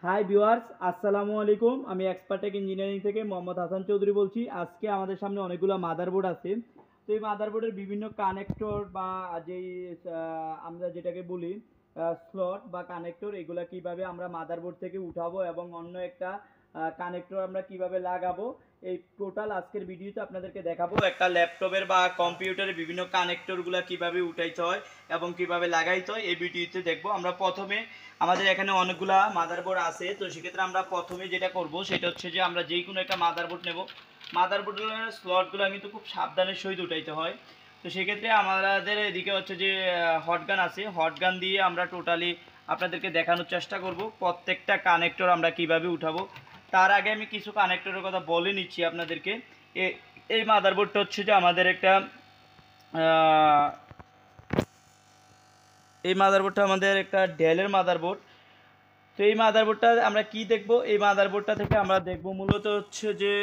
Hi viewers, আসসালামু আলাইকুম। আমি এক্সপার্টেক ইঞ্জিনিয়ারিং থেকে মোহাম্মদ হাসান চৌধুরী বলছি। আজকে আমাদের সামনে অনেকগুলো মাদারবোর্ড আছে। তো এই মাদারবোর্ডের বিভিন্ন কানেক্টর বা যেই আমরা যেটাকে বলি স্লট বা কানেক্টর, এগুলা কিভাবে আমরা মাদারবোর্ড থেকে উঠাবো এবং অন্য একটা কানেক্টর আমরা কিভাবে লাগাবো, এই টোটাল আজকের ভিডিওতে আপনাদেরকে দেখাবো। একটা ল্যাপটপের বা কম্পিউটারের বিভিন্ন কানেক্টরগুলো কিভাবে উঠাইতে হয় এবং কিভাবে লাগাইতে হয় এই ভিডিওতে দেখবো। আমরা প্রথমে আমাদের এখানে অনেকগুলা মাদারবোর্ড আছে, তো সেক্ষেত্রে আমরা প্রথমে যেটা করব সেটা হচ্ছে যে আমরা যেই কোনো একটা মাদারবোর্ড নেব। মাদারবোর্ডের স্লটগুলো কিন্তু খুব সাবধানের সহিত উঠাইতে হয়। তো সেক্ষেত্রে আমাদের এদিকে হচ্ছে যে হটগান আছে, হটগান দিয়ে আমরা টোটালি আপনাদেরকে দেখানোর চেষ্টা করব প্রত্যেকটা কানেক্টর আমরা কিভাবে উঠাবো। তার আগে আমি কিছু কানেক্টরের কথা বলে নিচ্ছি আপনাদেরকে। এই মাদারবোর্ডটা হচ্ছে যে আমাদের একটা এই মাদারবোর্ডটা আমাদের একটা ডেলের মাদারবোর্ড। তো এই মাদারবোর্ডটা আমরা কি দেখব, এই মাদারবোর্ডটা থেকে আমরা দেখব মূলত হচ্ছে যে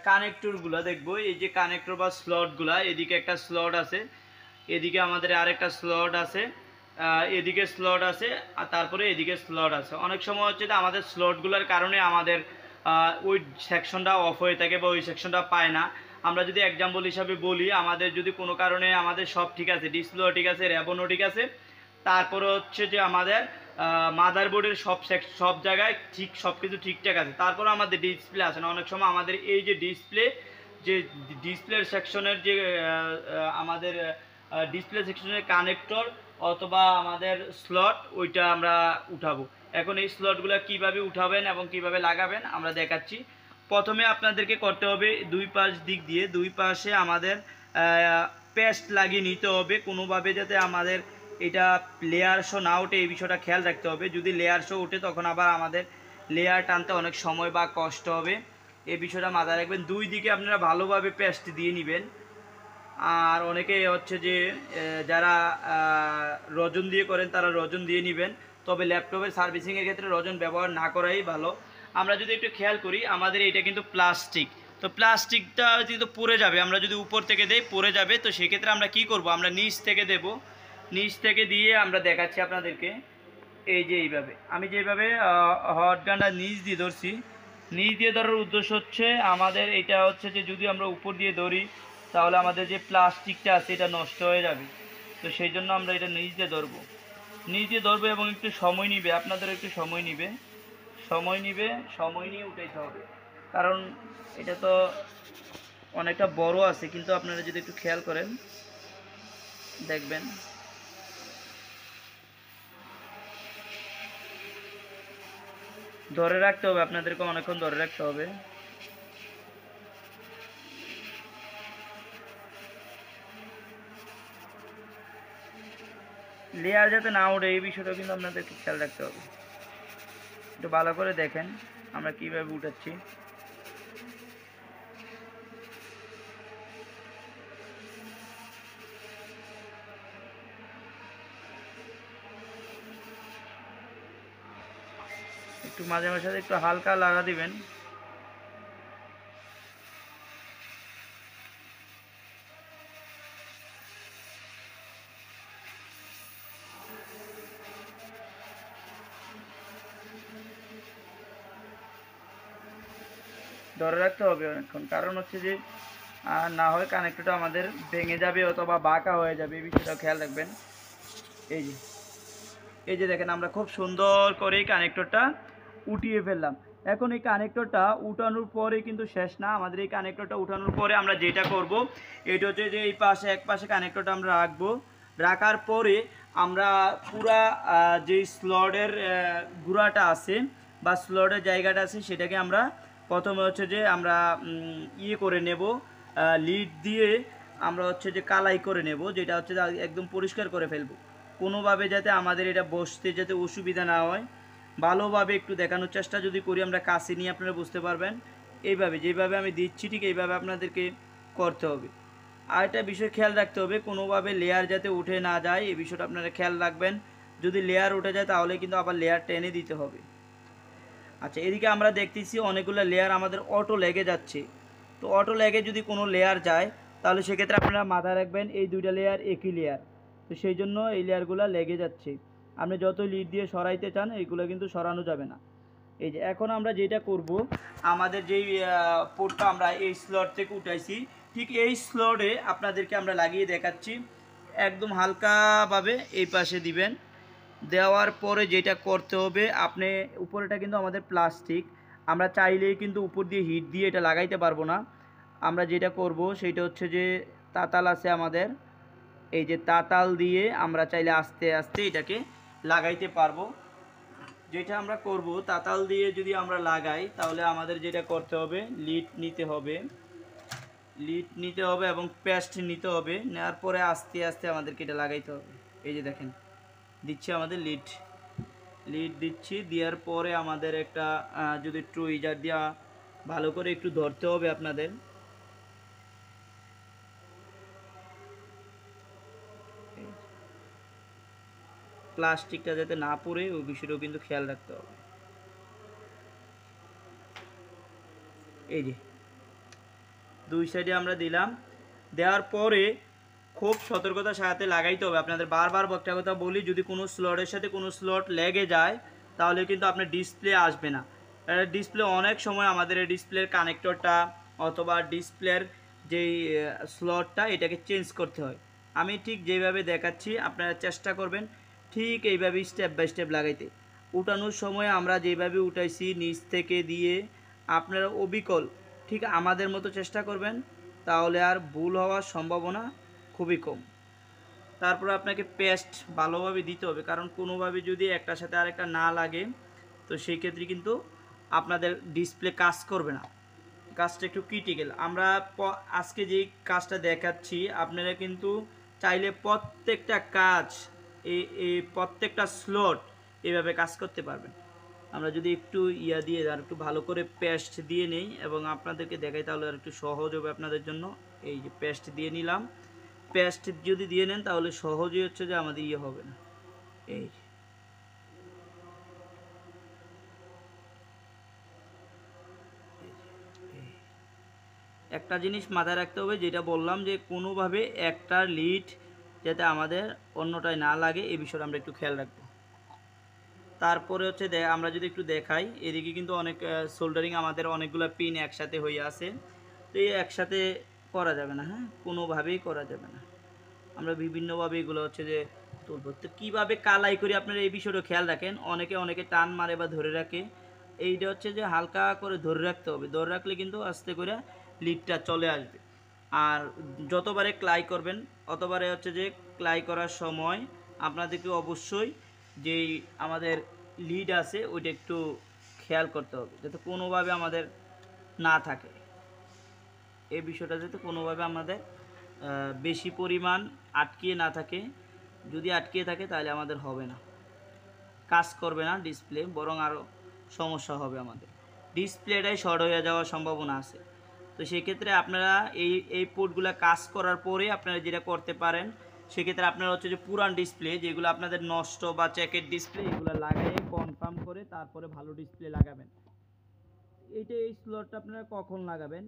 কানেক্টরগুলো দেখব। এই যে কানেক্টর বা স্লটগুলা, এদিকে একটা স্লট আছে, এদিকে আমাদের আরেকটা স্লট আছে, এদিকে স্লট আছে, আর তারপরে এদিকে স্লট আছে। অনেক সময় হচ্ছে যে আমাদের স্লটগুলোর কারণে আমাদের ওই সেকশনটা অফ হয়ে থাকে বা ওই সেকশনটা পায় না। আমরা যদি এক্সাম্পল হিসাবে বলি, আমাদের যদি কোনো কারণে আমাদের সব ঠিক আছে, ডিসপ্লেও ঠিক আছে, র্যাবনও ঠিক আছে, তারপরে হচ্ছে যে আমাদের মাদারবোর্ডের সব জায়গায় ঠিক সব কিছু ঠিকঠাক আছে, তারপরে আমাদের ডিসপ্লে আসে না। অনেক সময় আমাদের এই যে ডিসপ্লের সেকশনের যে আমাদের ডিসপ্লে সেকশনের কানেক্টর অথবা আমাদের স্লট, ওইটা আমরা উঠাবো। এখন এই স্লটগুলো কিভাবে উঠাবেন এবং কিভাবে লাগাবেন আমরা দেখাচ্ছি। প্রথমে আপনাদেরকে করতে হবে দুই পাশে আমাদের পেস্ট লাগিয়ে নিতে হবে, কোনোভাবে যাতে আমাদের এটা লেয়ার শো না ওঠে এই বিষয়টা খেয়াল রাখতে হবে। যদি লেয়ার শো ওঠে তখন আবার আমাদের লেয়ার টানতে অনেক সময় বা কষ্ট হবে, এই বিষয়টা মাথায় রাখবেন। দুই দিকে আপনারা ভালোভাবে পেস্ট দিয়ে নেবেন। আর অনেকে হচ্ছে যে যারা রজন দিয়ে করেন তারা রজন দিয়ে নেবেন, তবে ল্যাপটপের সার্ভিসিংয়ের ক্ষেত্রে রজন ব্যবহার না করাই ভালো। আমরা যদি একটু খেয়াল করি, আমাদের এটা কিন্তু প্লাস্টিক, তো প্লাস্টিকটা কিন্তু পড়ে যাবে, আমরা যদি উপর থেকে দেই পড়ে যাবে। তো সেক্ষেত্রে আমরা কি করব, আমরা নিচ থেকে দেব। নিচ থেকে দিয়ে আমরা দেখাচ্ছি আপনাদেরকে। এই যে এইভাবে আমি যেভাবে হট গানটা নিচ দিয়ে ধরছি, নিচ দিয়ে ধরার উদ্দেশ্য হচ্ছে আমাদের এটা হচ্ছে যে যদি আমরা উপর দিয়ে ধরি তাহলে আমাদের যে প্লাস্টিকটা আছে এটা নষ্ট হয়ে যাবে। তো সেই জন্য আমরা এটা নিচ দিয়ে ধরবো এবং একটু সময় নিবে, আপনাদের একটু সময় নিবে, সময় নিয়ে উঠাইতে হবে। কারণ এটা তো অনেকটা বড় আছে, কিন্তু আপনারা যদি একটু খেয়াল করেন দেখবেন ধরে রাখতে হবে, আপনাদেরকে অনেকক্ষণ ধরে রাখতে হবে। লেয়ার যাতে না ওঠে এই বিষয়টা কিন্তু আপনাদেরকে খেয়াল রাখতে হবে। একটু ভালো করে দেখেন আমরা কিভাবে উঠাচ্ছি। একটু মাঝে মাঝে একটু হালকা লাগা দিবেন। ধরে রাখতে হবে অনেকক্ষণ, কারণ হচ্ছে যে না হয় কানেক্টরটা আমাদের ভেঙে যাবে অথবা বাঁকা হয়ে যাবে, এই বিষয়টা খেয়াল রাখবেন। এই যে দেখেন আমরা খুব সুন্দর করে এই কানেক্টরটা উঠিয়ে ফেললাম। এখন এই কানেক্টরটা উঠানোর পরে কিন্তু শেষ না, আমাদের এই কানেক্টরটা উঠানোর পরে আমরা যেটা করব এটা হচ্ছে যে এই পাশে এক পাশে কানেক্টরটা আমরা রাখবো। রাখার পরে আমরা পুরা যে স্লটের গুঁড়াটা আছে বা স্লটের জায়গাটা আছে সেটাকে আমরা প্রথমে হচ্ছে যে আমরা ইয়ে করে নেব, লিড দিয়ে আমরা হচ্ছে যে কালাই করে নেব, যেটা হচ্ছে একদম পরিষ্কার করে ফেলবো, কোনোভাবে যাতে আমাদের এটা বসতে যাতে অসুবিধা না হয়। ভালোভাবে একটু দেখানোর চেষ্টা যদি করি আমরা কাছে নিয়ে আপনারা বুঝতে পারবেন। এইভাবে যেভাবে আমি দিচ্ছি ঠিক এইভাবে আপনাদেরকে করতে হবে। আর একটা বিষয় খেয়াল রাখতে হবে, কোনোভাবে লেয়ার যাতে উঠে না যায় এই বিষয়টা আপনারা খেয়াল রাখবেন। যদি লেয়ার উঠে যায় তাহলে কিন্তু আবার লেয়ার টেনে দিতে হবে। আচ্ছা, এদিকে আমরা দেখতেছি অনেকগুলো লেয়ার আমাদের অটো লেগে যাচ্ছে। তো অটো লেগে যদি কোনো লেয়ার যায় তাহলে সেক্ষেত্রে আপনারা মাথায় রাখবেন এই দুইটা লেয়ার একই লেয়ার, তো সেই জন্য এই লেয়ারগুলো লেগে যাচ্ছে। আপনি যত লিড দিয়ে সরাইতে চান এইগুলো কিন্তু সরানো যাবে না। এই যে এখন আমরা যেটা করব, আমাদের যেই পোর্টটা আমরা এই স্লট থেকে উঠাইছি, ঠিক এই স্লটে আপনাদেরকে আমরা লাগিয়ে দেখাচ্ছি। একদম হালকাভাবে এই পাশে দিবেন, দেওয়ার পরে যেটা করতে হবে, আপনি উপরেটা কিন্তু আমাদের প্লাস্টিক, আমরা চাইলেই কিন্তু উপর দিয়ে হিট দিয়ে এটা লাগাইতে পারবো না। আমরা যেটা করব সেটা হচ্ছে যে তাতাল আছে আমাদের, এই যে তাতাল দিয়ে আমরা চাইলে আস্তে আস্তে এটাকে লাগাইতে পারবো। যেটা আমরা করব, তাতাল দিয়ে যদি আমরা লাগাই তাহলে আমাদের যেটা করতে হবে, লিড নিতে হবে এবং পেস্ট নিতে হবে। নেওয়ার পরে আস্তে আস্তে আমাদেরকে এটা লাগাইতে হবে। এই যে দেখেন দিচ্ছি আমাদের লিড দিচ্ছি, দেওয়ার পরে আমাদের একটা যদি ট্রুইজার দেওয়া ভালো করে একটু ধরতে হবে আপনাদের। প্লাস্টিকটা যাতে না পড়ে ওই বিষয়টাও কিন্তু খেয়াল রাখতে হবে। এই যে দুই সাইডে আমরা দিলাম, দেওয়ার পরে খুব সতর্কতার সাথে লাগাইতে হবে। আপনাদের বারবার একটা কথা বলি, যদি কোনো স্লটের সাথে কোনো স্লট লেগে যায় তাহলে কিন্তু আপনার ডিসপ্লে আসবে না। ডিসপ্লে অনেক সময় আমাদের এই ডিসপ্লের কানেক্টরটা অথবা ডিসপ্লের যেই স্লটটা এটাকে চেঞ্জ করতে হয়। আমি ঠিক যেভাবে দেখাচ্ছি আপনারা চেষ্টা করবেন ঠিক এইভাবেই স্টেপ বাই স্টেপ লাগাইতে। উঠানোর সময় আমরা যেভাবে উঠাইছি নিচ থেকে দিয়ে, আপনারা অবিকল ঠিক আমাদের মতো চেষ্টা করবেন, তাহলে আর ভুল হওয়ার সম্ভাবনা খুবই কম। তারপর আপনাকে পেস্ট ভালোভাবে দিতে হবে, কারণ কোনোভাবে যদি একটার সাথে আরেকটা না লাগে তো সেই ক্ষেত্রে কিন্তু আপনাদের ডিসপ্লে কাজ করবে না। কাজটা একটু ক্রিটিক্যাল। আমরা আজকে যেই কাজটা দেখাচ্ছি, আপনারা কিন্তু চাইলে প্রত্যেকটা কাজ এই প্রত্যেকটা স্লট এইভাবে কাজ করতে পারবেন। আমরা যদি একটু দিয়ে আর একটু ভালো করে পেস্ট দিয়ে নেই এবং আপনাদেরকে দেখাই তাহলে আর একটু সহজ হবে আপনাদের জন্য। এই যে পেস্ট দিয়ে নিলাম, পেস্ট যদি দিয়ে নেন তাহলে সহজই হচ্ছে যে আমাদের হবে না। এই একটা জিনিস মাথায় রাখতে হবে, যেটা বললাম যে কোনোভাবে একটা লিড যাতে আমাদের অন্যটায় না লাগে, এই বিষয়টা আমরা একটু খেয়াল রাখবো। তারপরে হচ্ছে আমরা যদি একটু দেখাই, এদিকে কিন্তু অনেক সোল্ডারিং আমাদের অনেকগুলো পিন একসাথে হয়ে আছে, তো এই একসাথে করা যাবে না, হ্যাঁ কোনোভাবেই করা যাবে না। আমরা বিভিন্নভাবে এগুলো হচ্ছে যে তুলব। তো কীভাবে কালাই করি আপনারা এই বিষয়টা খেয়াল রাখেন। অনেকে টান মারে বা ধরে রাখে, এইটা হচ্ছে যে হালকা করে ধরে রাখতে হবে। ধরে রাখলে কিন্তু আস্তে করে লিডটা চলে আসবে। আর যতবারে ক্লাই করবেন অতবারে হচ্ছে যে ক্লাই করার সময় আপনাদেরকে অবশ্যই যেই আমাদের লিড আছে ওইটা একটু খেয়াল করতে হবে, যাতে কোনোভাবে আমাদের না থাকে। এই বিষয়টা যাতে কোনোভাবে আমাদের বেশি পরিমাণ আটকিয়ে না থাকে। যদি আটকিয়ে থাকে তাহলে আমাদের হবে না, কাজ করবে না ডিসপ্লে, বরং আরও সমস্যা হবে, আমাদের ডিসপ্লেটাই শর্ট হয়ে যাওয়ার সম্ভাবনা আছে। তো সেক্ষেত্রে আপনারা এই পোর্টগুলো কাজ করার পরে আপনারা যেটা করতে পারেন, সেক্ষেত্রে আপনারা হচ্ছে যে পুরান ডিসপ্লে যেগুলো আপনাদের নষ্ট বা চেকের ডিসপ্লে, এগুলো লাগাই কনফার্ম করে তারপরে ভালো ডিসপ্লে লাগাবেন। এই স্লটটা আপনারা কখন লাগাবেন,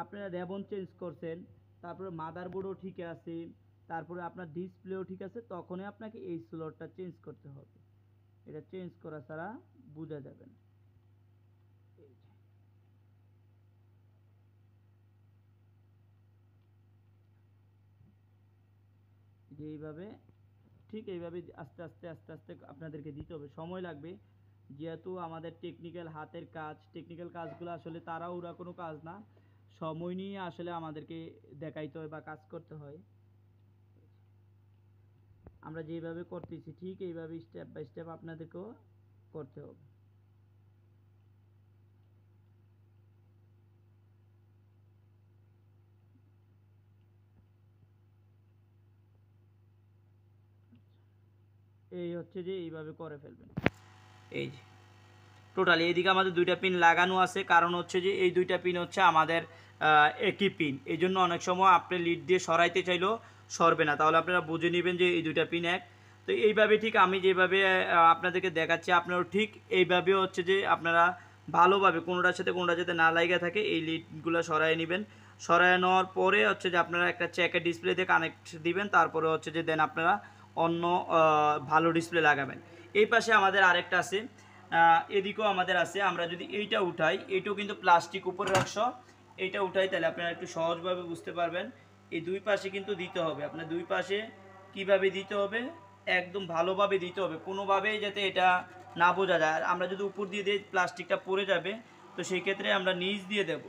আপনারা র্যাবন চেঞ্জ করছেন, তারপরে মাদারবোর্ডও ঠিক আছে, তারপরে আপনার ডিসপ্লেও ঠিক আছে, তখনই আপনাকে এই স্লটটা চেঞ্জ করতে হবে। এটা চেঞ্জ করা ছাড়া বোঝা যাবে না। এইভাবে ঠিক এইভাবে আস্তে আস্তে আস্তে আস্তে আপনাদেরকে দিতে হবে, সময় লাগবে। যেহেতু আমাদের টেকনিক্যাল হাতের কাজ, টেকনিক্যাল কাজগুলো আসলে তাড়াহুড়া কোনো কাজ না, সময় নিয়ে আসলে আমাদেরকে দেখাইতে হয় বা কাজ করতে হয়। আমরা যেভাবে করতেছি ঠিক এইভাবে স্টেপ বাই স্টেপ আপনাদেরকেও করতে হবে। এই হচ্ছে যে এইভাবে করে ফেলবেন। এই যে টোটালি এইদিকে আমাদের দুইটা পিন লাগানো আছে, কারণ হচ্ছে যে এই দুইটা পিন হচ্ছে আমাদের একই পিন, এই জন্য অনেক সময় আপনি লিড দিয়ে সরাইতে চাইলেও সরবে না, তাহলে আপনারা বুঝে নেবেন যে এই দুইটা পিন এক। তো এইভাবে ঠিক আমি যেভাবে আপনাদেরকে দেখাচ্ছি, আপনারাও ঠিক এইভাবে হচ্ছে যে আপনারা ভালোভাবে কোনোটার সাথে কোনোটা যাতে না লাগিয়ে থাকে এই লিডগুলো সরাই নেবেন। সরাই নেওয়ার পরে হচ্ছে যে আপনারা একটা চেকের ডিসপ্লেতে কানেক্ট দিবেন, তারপরে হচ্ছে যে দেন আপনারা অন্য ভালো ডিসপ্লে লাগাবেন। এই পাশে আমাদের আরেকটা আছে, এদিকেও আমাদের আছে। আমরা যদি এইটা উঠাই, এইটাও কিন্তু প্লাস্টিক উপরে রাখছো, এইটা উঠাই, তাহলে আপনারা একটু সহজভাবে বুঝতে পারবেন। এই দুই পাশে কিন্তু দিতে হবে, আপনার দুই পাশে কিভাবে দিতে হবে, একদম ভালোভাবে দিতে হবে, কোনোভাবেই যাতে এটা না বোঝা যায়। আর আমরা যদি উপর দিয়ে দিই প্লাস্টিকটা পড়ে যাবে, তো সেই ক্ষেত্রে আমরা নিচ দিয়ে দেব।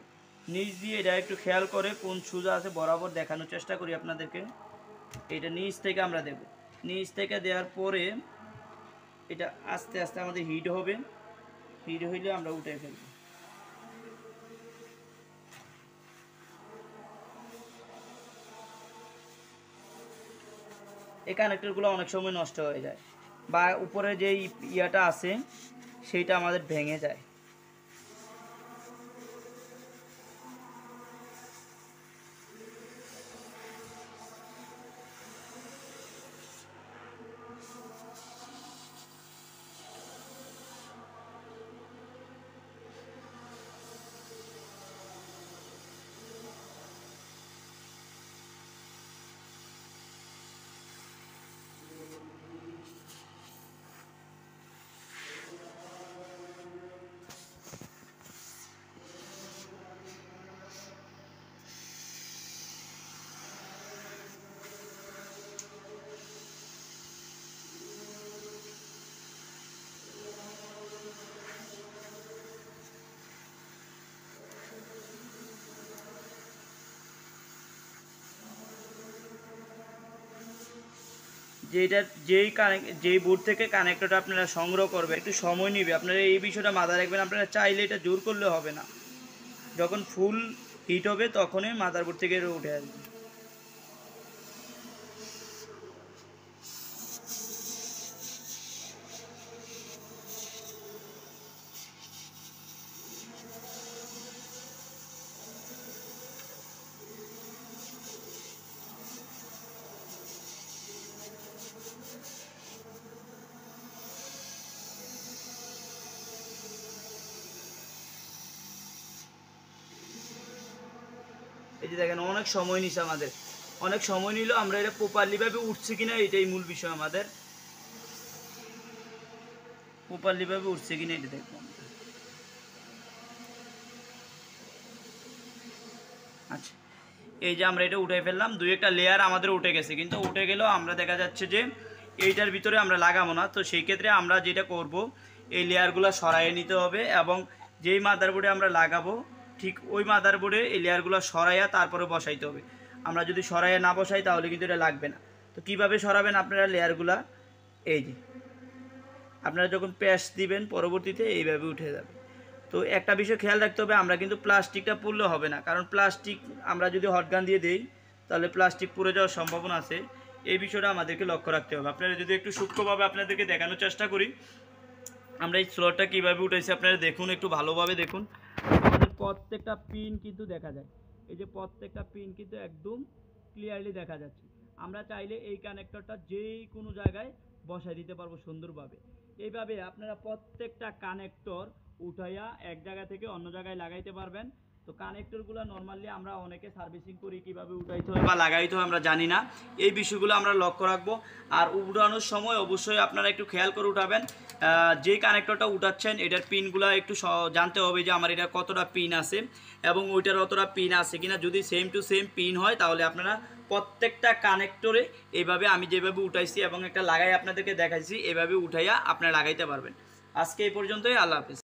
নিচ দিয়ে এটা একটু খেয়াল করে কোন সোজা আছে বরাবর দেখানোর চেষ্টা করি আপনাদেরকে। এটা নিচ থেকে আমরা দেব, নিচ থেকে দেওয়ার পরে এটা আস্তে আস্তে আমাদের হিট হবে, হিট হইলে আমরা উঠে ফেলবো। এই কানেক্টরগুলো অনেক সময় নষ্ট হয়ে যায়, বা উপরে যে ইয়াটা আছে সেইটা আমাদের ভেঙে যায়। যেই বোর্ড থেকে কানেক্টরটা আপনারা সংগ্রহ করবে একটু সময় নেবে, আপনারা এই বিষয়টা মাথায় রাখবেন। আপনারা চাইলে এটা জোর করলে হবে না, যখন ফুল হিট হবে তখনই মাদারবোর্ড থেকে উঠে আসবে। এই যে দেখেন অনেক সময় নিছে, আমাদের অনেক সময় নিল, আমরা এটা প্রপারলি ভাবে উঠছে কিনা এটাই মূল বিষয়, আমাদের প্রপারলি ভাবে উঠছে কিনা এটা দেখবো। আচ্ছা, এই যে আমরা এটা উঠে ফেললাম, দুই একটা লেয়ার আমাদের উঠে গেছে, কিন্তু উঠে গেলেও আমরা দেখা যাচ্ছে যে এইটার ভিতরে আমরা লাগাবো না। তো সেই ক্ষেত্রে আমরা যেটা করব, এই লেয়ারগুলো সরাইয়ে নিতে হবে, এবং যেই মাদারবোর্ডে আমরা লাগাবো ঠিক ওই মাদারবোর্ডে এই লেয়ারগুলো সরাইয়া তারপরে বসাইতে হবে। আমরা যদি সরাইয়া না বসাই তাহলে কিন্তু এটা লাগবে না। তো কিভাবে সরাবেন আপনারা লেয়ারগুলা, এই যে আপনারা যখন প্যাচ দিবেন পরবর্তীতে এইভাবে উঠে যাবে। তো একটা বিষয় খেয়াল রাখতে হবে, আমরা কিন্তু প্লাস্টিকটা পুড়লে হবে না, কারণ প্লাস্টিক আমরা যদি হটগান দিয়ে দিই তাহলে প্লাস্টিক পুড়ে যাওয়ার সম্ভাবনা আছে। এই বিষয়টা আমাদেরকে লক্ষ্য রাখতে হবে। আপনারা যদি একটু সূক্ষ্মভাবে আপনাদেরকে দেখানোর চেষ্টা করি আমরা এই স্লটটা কীভাবে উঠেছি, আপনারা দেখুন, একটু ভালোভাবে দেখুন। আমাদের প্রত্যেকটা পিন কিন্তু দেখা যায়, এই যে প্রত্যেকটা পিন কিন্তু একদম ক্লিয়ারলি দেখা যাচ্ছে। আমরা চাইলে এই কানেক্টরটা যেই কোনো জায়গায় বসায় দিতে পারবো সুন্দরভাবে। এইভাবে আপনারা প্রত্যেকটা কানেক্টর উঠাইয়া এক জায়গা থেকে অন্য জায়গায় লাগাইতে পারবেন। তো কানেক্টরগুলো নর্মালি আমরা অনেকে সার্ভিসিং করি, কীভাবে উঠাইতে হয় বা লাগাইতে হয় আমরা জানি না, এই বিষয়গুলো আমরা লক্ষ্য রাখবো। আর উঠানোর সময় অবশ্যই আপনারা একটু খেয়াল করে উঠাবেন। যে কানেক্টরটা উঠাচ্ছেন এটার পিনগুলো একটু জানতে হবে যে আমার এটা কতটা পিন আছে এবং ওইটার অতটা পিন আছে কিনা। যদি সেম টু সেম পিন হয় তাহলে আপনারা প্রত্যেকটা কানেক্টরে এইভাবে আমি যেভাবে উঠাইছি এবং একটা লাগাই আপনাদেরকে দেখাইছি, এভাবে উঠাইয়া আপনারা লাগাইতে পারবেন। আজকে এই পর্যন্তই, আল্লাহ হাফেজ।